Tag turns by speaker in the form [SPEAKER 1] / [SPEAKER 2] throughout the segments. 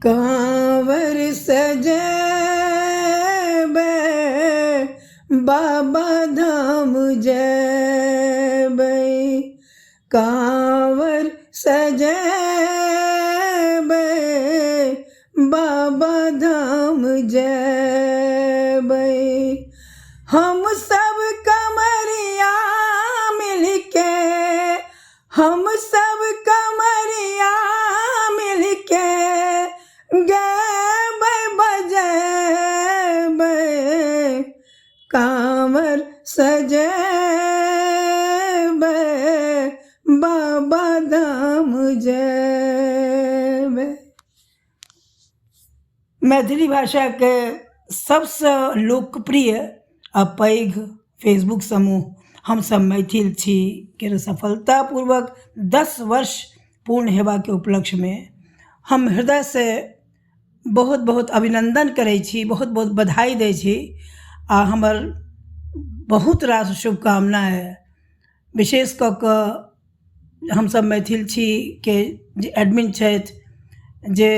[SPEAKER 1] कांवर सजैबे बाबा धाम जैबै, कांवर सजैबे बाबा धाम जैबै। हम सब कमरिया मिलके, हम सब कमरिया मिलके गैबै बजैबै, कांवर सजैबै बाबा धाम जैबै। मैथिली भाषा के सबसे लोकप्रिय आ पैघ फेसबुक समूह हमसब मैथिल छी के सफलतापूर्वक 10 वर्ष पूर्ण हेबा के उपलक्ष्य में हम हृदय से बहुत बहुत अभिनंदन करै छी, बहुत बहुत बधाई दै छी आ हमर बहुत रास शुभकामना है। विशेष कऽ कऽ हमसब मैथिल छी के जे एडमिन छथि जे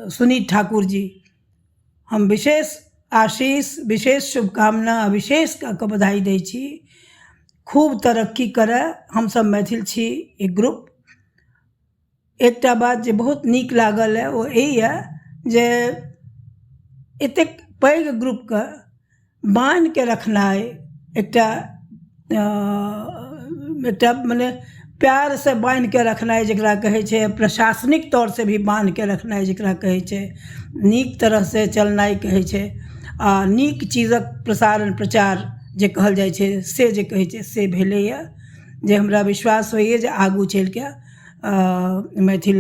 [SPEAKER 1] सुनीत ठाकुर जी, हम विशेष आशीष, विशेष शुभकामना, विशेष कऽ कऽ बधाई दै छी। खूब तरक्की करय हमसब मैथिल छी एक ग्रुप। एकटा बात जे बहुत नीक लागल है वो यही है जे एतेक पैघ ग्रुप के बांध के रखनाइ, एकटा मने प्यार से बांध के रखनाइ जकरा कहै छै, प्रशासनिक तौर से भी बांध के रखनाइ जकरा कहै छै, नीक तरह से चलनाइ कहै छै, आ नीक चीजक प्रसारण प्रचार जे कहल जाइ छै से जे कहै छै से भेलैए, जे हमरा विश्वास होइए जे आगू चलि के मैथिल,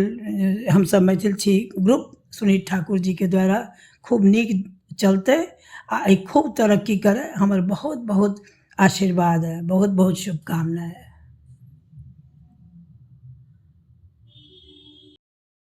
[SPEAKER 1] हमसब मैथिल छी ग्रुप सुनीत ठाकुर जी के द्वारा खूब नीक चलतै आ खूब तरक्की करे। हमर बहुत बहुत आशीर्वाद है, बहुत बहुत शुभकामना है।